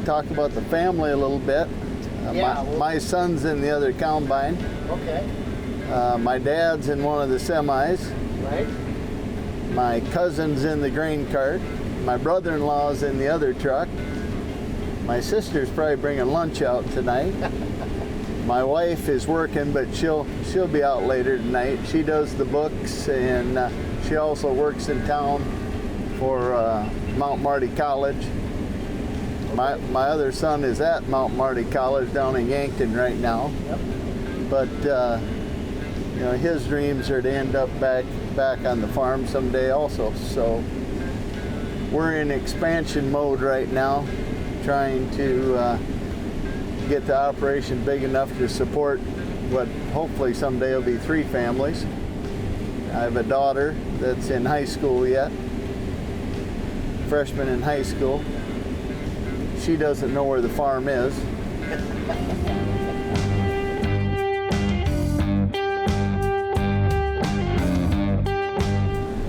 Talk about the family a little bit. My son's in the other combine. Okay. My dad's in one of the semis. Right. My cousin's in the grain cart. My brother-in-law's in the other truck. My sister's probably bringing lunch out tonight. My wife is working, but she'll be out later tonight. She does the books, and she also works in town for Mount Marty College. My other son is at Mount Marty College down in Yankton right now. Yep. But you know, his dreams are to end up back on the farm someday also. So we're in expansion mode right now, trying to get the operation big enough to support what hopefully someday will be 3 families. I have a daughter that's in high school yet, freshman in high school. She doesn't know where the farm is.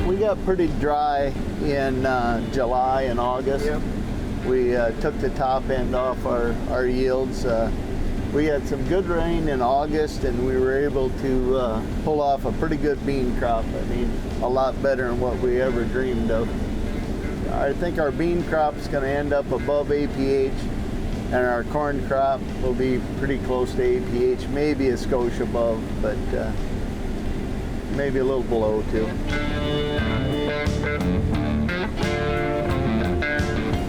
We got pretty dry in July and August. Yep. We took the top end off our yields. We had some good rain in August, and we were able to pull off a pretty good bean crop. I mean, a lot better than what we ever dreamed of. I think our bean crop is going to end up above APH, and our corn crop will be pretty close to APH, maybe a skosh above, but maybe a little below too.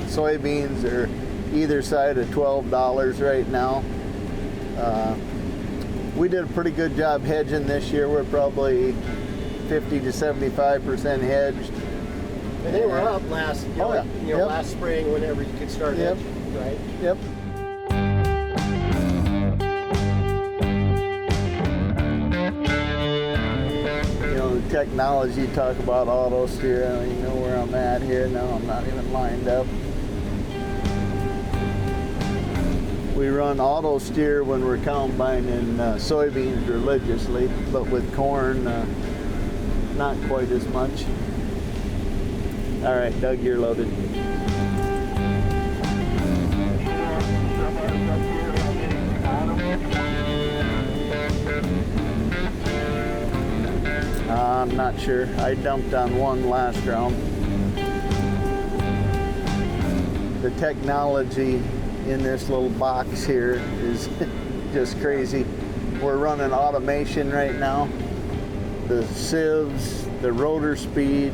Soybeans are either side of $12 right now. We did a pretty good job hedging this year. We're probably 50 to 75% hedged. And they were up last, last spring, whenever you could start hedging, right? Yep. You know, the technology, you talk about auto steer. I don't even know where I'm at here. No, I'm not even lined up. We run auto steer when we're combining soybeans religiously, but with corn, not quite as much. All right, Doug, you're loaded. I'm not sure. I dumped on one last round. The technology in this little box here is just crazy. We're running automation right now. The sieves, the rotor speed,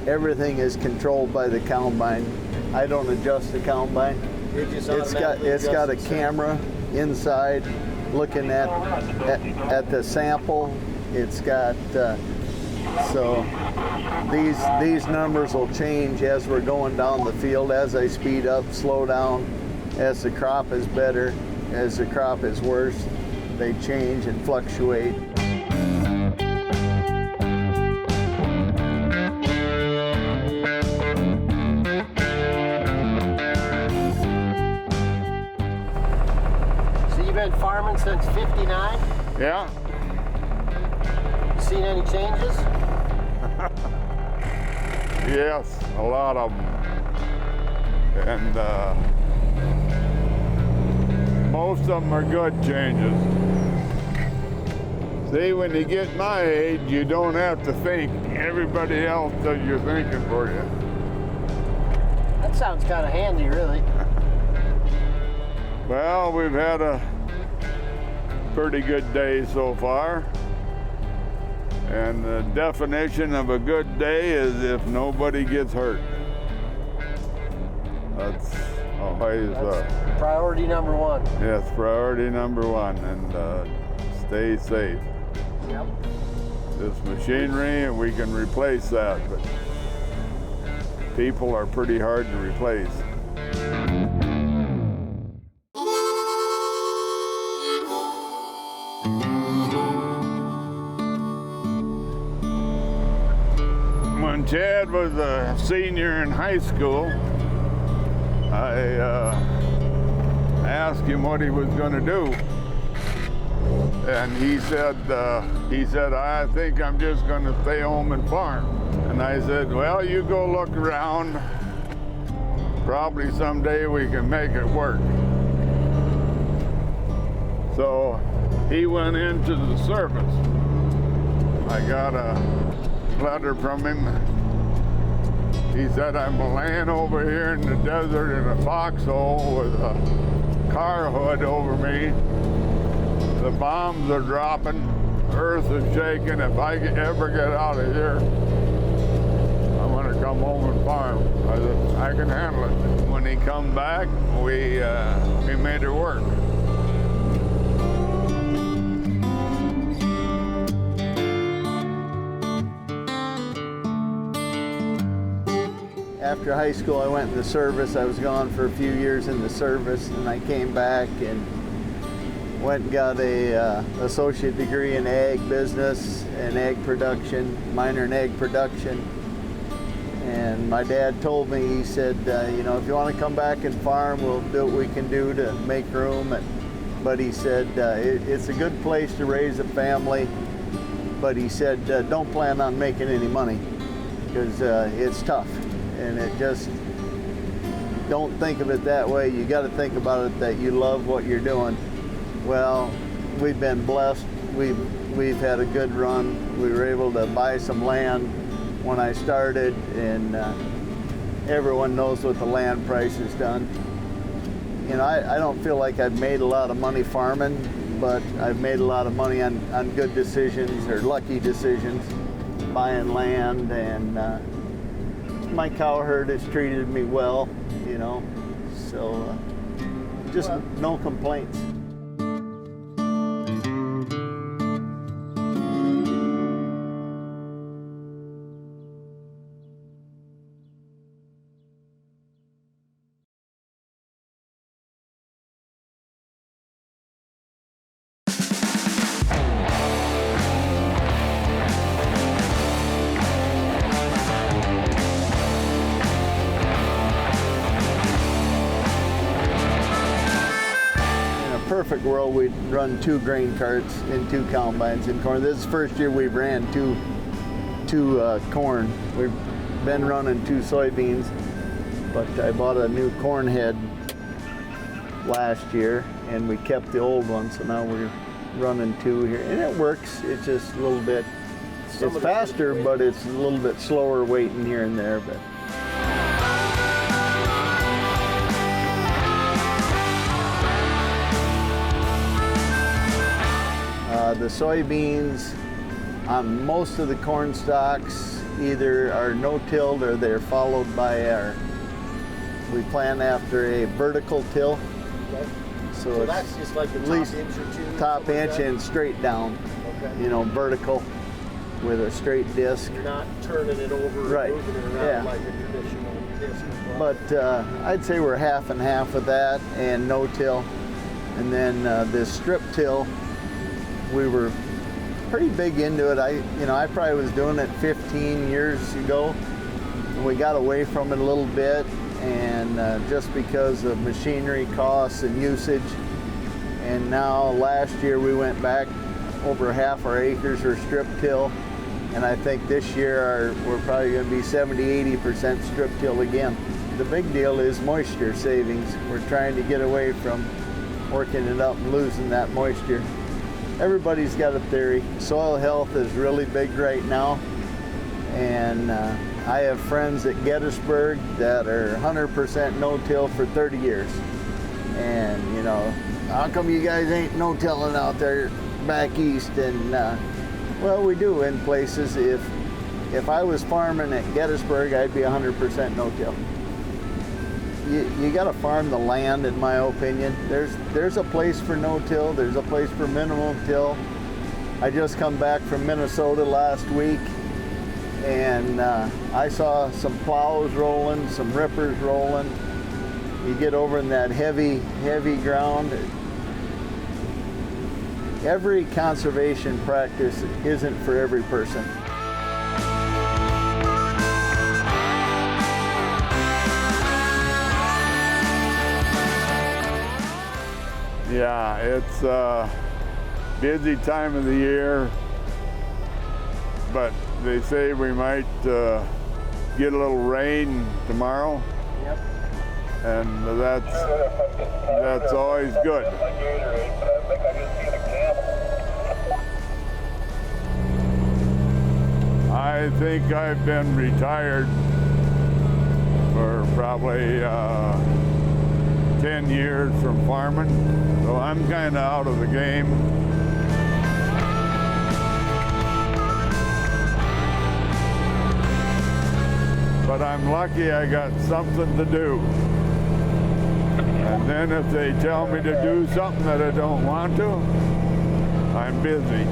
everything is controlled by the combine. I don't adjust the combine. It's got a camera inside looking at the sample. It's got so these numbers will change as we're going down the field, as I speed up, slow down, as the crop is better, as the crop is worse. They change and fluctuate. So you've been farming since '59? Yeah. Seen any changes? Yes, a lot of them. And most of them are good changes. See, when you get my age, you don't have to think. Everybody else does your thinking for you. That sounds kind of handy, really. Well, we've had a pretty good day so far. And the definition of a good day is if nobody gets hurt. Always, That's priority number one. yes, priority number one, and stay safe. Yep. This machinery, and we can replace that, but people are pretty hard to replace. When Chad was a senior in high school, I asked him what he was going to do, and he said, I think I'm just going to stay home and farm. And I said, well, you go look around. Probably someday we can make it work. So he went into the service. I got a letter from him. He said, I'm laying over here in the desert in a foxhole with a car hood over me. The bombs are dropping, the earth is shaking. If I ever get out of here, I'm gonna come home and farm. I said, I can handle it. When he come back, we made it work. After high school, I went in the service. I was gone for a few years in the service, and I came back and went and got a associate degree in ag business and ag production, minor in ag production. And my dad told me, he said, you know, if you want to come back and farm, we'll do what we can do to make room. But he said, it's a good place to raise a family. But he said, don't plan on making any money, because it's tough. And it just, don't think of it that way. You got to think about it that you love what you're doing. Well, we've been blessed. We've had a good run. We were able to buy some land when I started, and everyone knows what the land price has done. You know, I don't feel like I've made a lot of money farming, but I've made a lot of money on good decisions or lucky decisions, buying land, and my cow herd has treated me well, you know, so just no complaints. Perfect world, we'd run 2 grain carts and 2 combines in corn. This is the first year we've ran two corn. We've been running 2 soybeans, but I bought a new corn head last year and we kept the old one, so now we're running 2 here. And it works, it's just a little bit, it's faster, but it's a little bit slower waiting here and there. But the soybeans on most of the corn stalks either are no-tilled or they're followed by we plant after a vertical till. Okay. So it's that's just like the top inch or 2? Top inch like and straight down. Okay. You know, vertical with a straight disc. You're not turning it over, right. Moving it around like a traditional disc. But I'd say we're half and half with that and no-till. And then this strip till, we were pretty big into it. I probably was doing it 15 years ago, and we got away from it a little bit, and just because of machinery costs and usage. And now last year we went back, over half our acres are strip till, and I think this year we're probably going to be 70-80% strip till again. The big deal is moisture savings. We're trying to get away from working it up and losing that moisture. Everybody's got a theory. Soil health is really big right now, and I have friends at Gettysburg that are 100% no-till for 30 years. And you know, how come you guys ain't no-tilling out there back east? And well, we do in places. If I was farming at Gettysburg, I'd be 100% no-till. you got to farm the land, in my opinion. There's a place for no-till. There's a place for minimum till. I just come back from Minnesota last week, and I saw some plows rolling, some rippers rolling. You get over in that heavy ground. Every conservation practice isn't for every person. Yeah, it's a busy time of the year, but they say we might get a little rain tomorrow. Yep. And that's always good. I think I've been retired for probably 10 years from farming, so I'm kind of out of the game. But I'm lucky I got something to do. And then if they tell me to do something that I don't want to, I'm busy.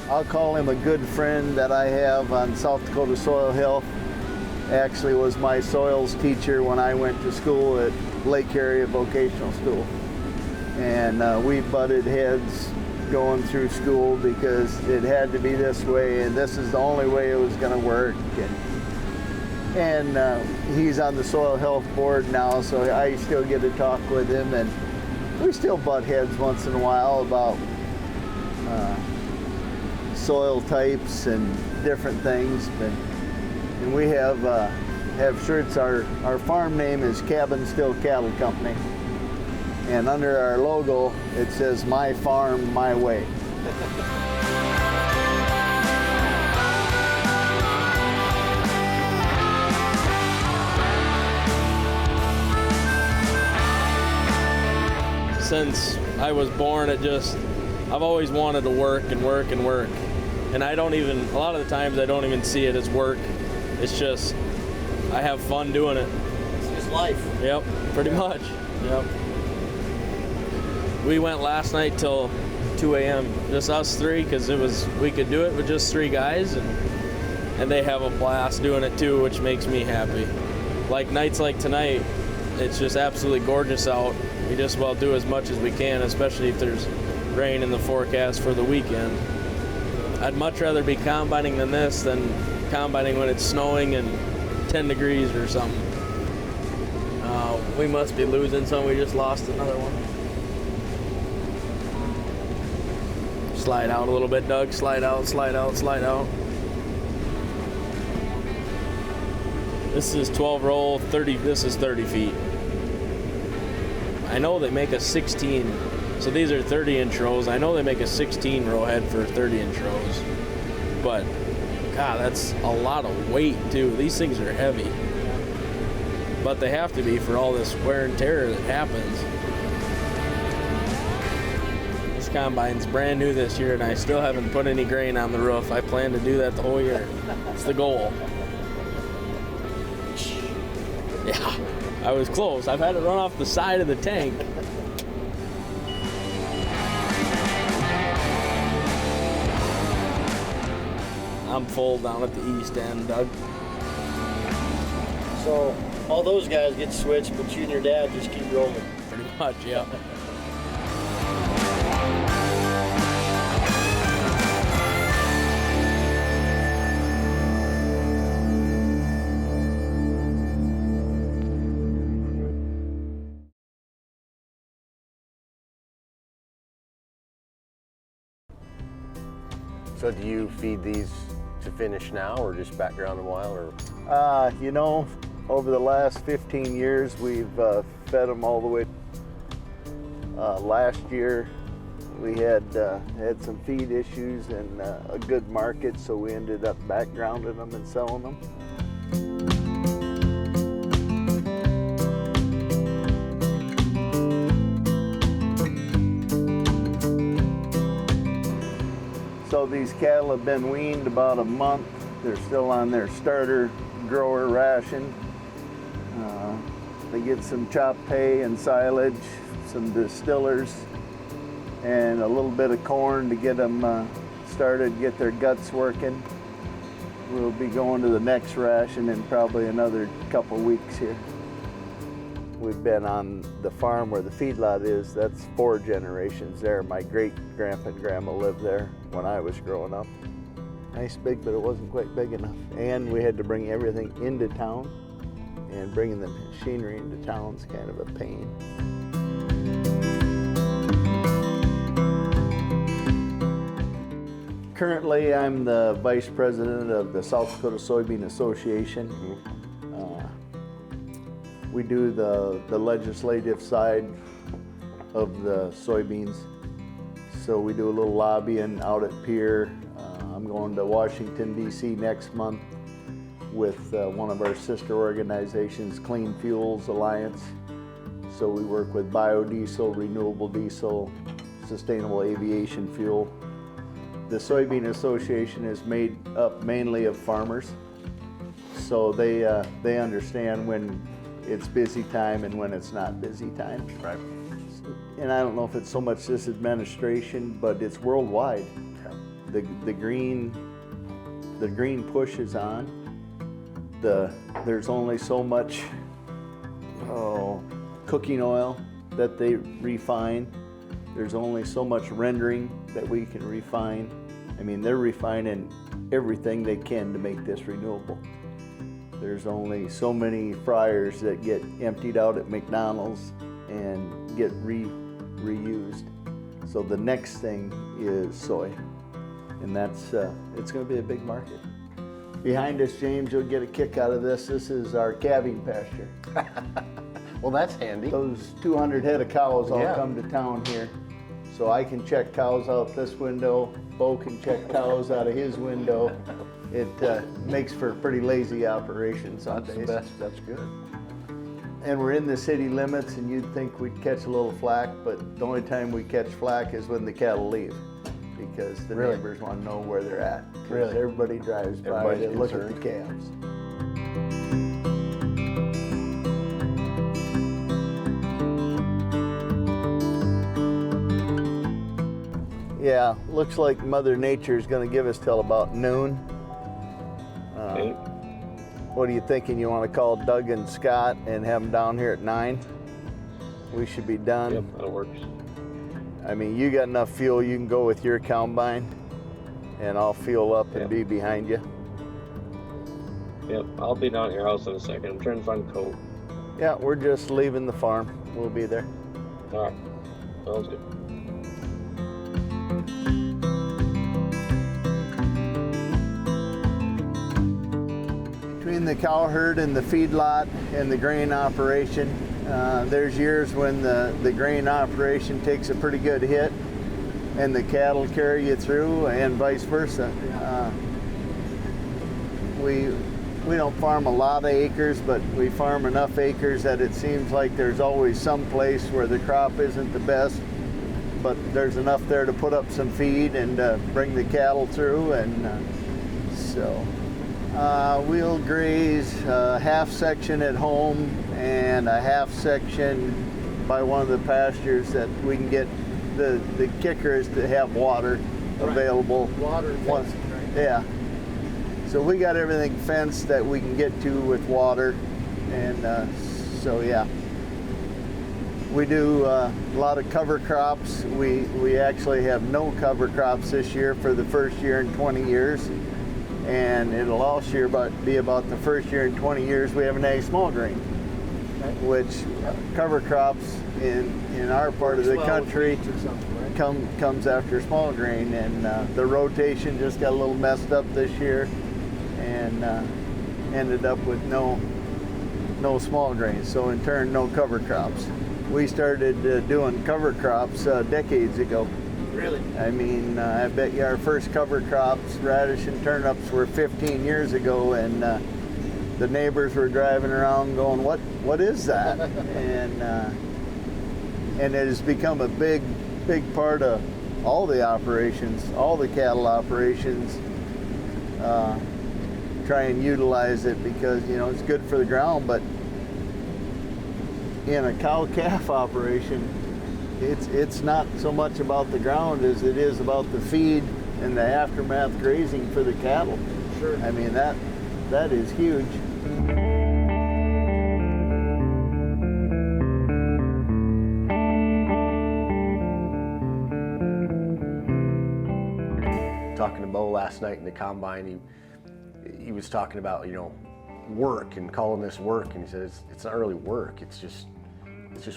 I'll call him a good friend that I have on South Dakota Soil Health. Actually was my soils teacher when I went to school at Lake Area Vocational School. And we butted heads going through school because it had to be this way, and this is the only way it was going to work. And he's on the Soil Health Board now, so I still get to talk with him, and we still butt heads once in a while about soil types and different things. And we have shirts. Our farm name is Cabin Still Cattle Company, and under our logo it says "My Farm, My Way." Since I was born, I've always wanted to work and work and work. And a lot of the times I don't even see it as work. It's just, I have fun doing it. It's just life. Yep, pretty much. Yep. We went last night till 2 a.m., just us three, because we could do it with just 3 guys, and they have a blast doing it too, which makes me happy. Like nights like tonight, it's just absolutely gorgeous out. We just about do as much as we can, especially if there's rain in the forecast for the weekend. I'd much rather be combining than this than combining when it's snowing and 10 degrees or something. We must be losing some. We just lost another one. Slide out a little bit, Doug. Slide out, slide out, slide out. This is 12 roll, 30. This is 30 feet. I know they make a 16. So these are 30-inch rows. I know they make a 16 row head for 30-inch rows. But, God, that's a lot of weight, too. These things are heavy. But they have to be for all this wear and tear that happens. This combine's brand new this year, and I still haven't put any grain on the roof. I plan to do that the whole year. It's the goal. Yeah, I was close. I've had it run off the side of the tank. I'm full down at the east end, Doug. So all those guys get switched, but you and your dad just keep rolling. Pretty much, yeah. So do you feed these to finish now, or just background a while, or? You know, over the last 15 years, we've fed them all the way. Last year, we had some feed issues and a good market, so we ended up backgrounding them and selling them. So these cattle have been weaned about a month. They're still on their starter grower ration. They get some chopped hay and silage, some distillers, and a little bit of corn to get them started, get their guts working. We'll be going to the next ration in probably another couple weeks here. We've been on the farm where the feedlot is. That's 4 generations there. My great-grandpa and grandma lived there when I was growing up. Nice big, but it wasn't quite big enough. And we had to bring everything into town, and bringing the machinery into town's kind of a pain. Currently, I'm the vice president of the South Dakota Soybean Association. We do the legislative side of the soybeans. So we do a little lobbying out at Pier. I'm going to Washington, D.C. next month with one of our sister organizations, Clean Fuels Alliance. So we work with biodiesel, renewable diesel, sustainable aviation fuel. The Soybean Association is made up mainly of farmers. So they understand when it's busy time and when it's not busy time. Right. And I don't know if it's so much this administration, but it's worldwide. Yeah. The green push is on. There's only so much cooking oil that they refine. There's only so much rendering that we can refine. I mean, they're refining everything they can to make this renewable. There's only so many fryers that get emptied out at McDonald's and get reused. So the next thing is soy, and that's it's going to be a big market. Behind us, James, you'll get a kick out of this. This is our calving pasture. Well, that's handy. Those 200 head of cows all Yeah. come to town here. So I can check cows out this window. Bo can check cows out of his window. It makes for a pretty lazy operation some days. That's good. And we're in the city limits, and you'd think we'd catch a little flack, but the only time we catch flack is when the cattle leave, because the Really? neighbors want to know where they're at. 'Cause Really? everybody drives by Everybody's to look at the concerned. calves. Yeah, looks like Mother Nature is going to give us till about noon. Okay. What are you thinking? You want to call Doug and Scott and have them down here at 9? We should be done. Yep, that works. I mean, you got enough fuel, you can go with your combine, and I'll fuel up and Yep. be behind you. Yep, I'll be down at your house in a second. I'm trying to find a coat. Yeah, we're just leaving the farm. We'll be there. All right, sounds good. Between the cow herd and the feedlot and the grain operation, there's years when the grain operation takes a pretty good hit and the cattle carry you through, and vice versa. We don't farm a lot of acres, but we farm enough acres that it seems like there's always some place where the crop isn't the best, but there's enough there to put up some feed and bring the cattle through, and we'll graze a half section at home and a half section by one of the pastures that we can get. The kicker is to have water available. Water and One- fencing, right? Yeah. So we got everything fenced that we can get to with water, and so yeah. We do a lot of cover crops. We actually have no cover crops this year for the first year in 20 years. And it'll also be about the first year in 20 years we haven't had small grain, which cover crops in our part of the 12 country weeks or something, right? comes after small grain, and the rotation just got a little messed up this year, and ended up with no small grain. So in turn, no cover crops. We started doing cover crops decades ago. Really? I mean, I bet you our first cover crops, radish and turnips, were 15 years ago, and the neighbors were driving around going, "What is that?" and it has become a big part of all the operations, all the cattle operations, try and utilize it because, you know, it's good for the ground, but in a cow-calf operation, it's not so much about the ground as it is about the feed and the aftermath grazing for the cattle. Sure. I mean, that is huge. Talking to Bo last night in the combine, he was talking about, you know, work and calling this work, and he said it's not really work, it's just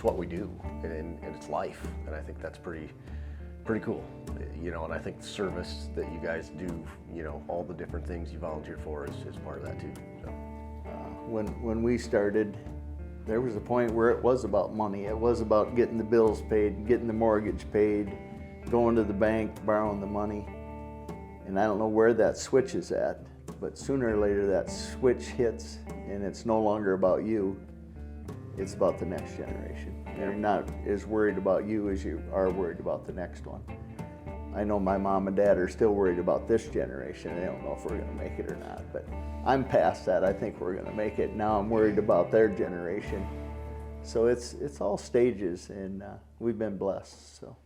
what we do, and it's life, and I think that's pretty cool, you know. And I think the service that you guys do, you know, all the different things you volunteer for is part of that too. So. When we started, there was a point where it was about money. It was about getting the bills paid, getting the mortgage paid, going to the bank, borrowing the money. And I don't know where that switch is at, but sooner or later that switch hits and it's no longer about you, it's about the next generation. You're not as worried about you as you are worried about the next one. I know my mom and dad are still worried about this generation. They don't know if we're gonna make it or not, but I'm past that. I think we're gonna make it. Now I'm worried about their generation. So it's all stages, and we've been blessed, so.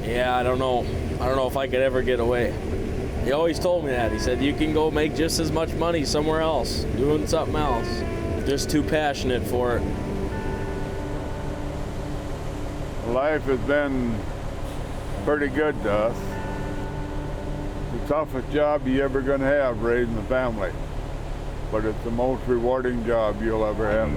Yeah, I don't know if I could ever get away. He always told me that. He said, you can go make just as much money somewhere else, doing something else. Just too passionate for it. Life has been pretty good to us. The toughest job you ever gonna have, raising a family. But it's the most rewarding job you'll ever have.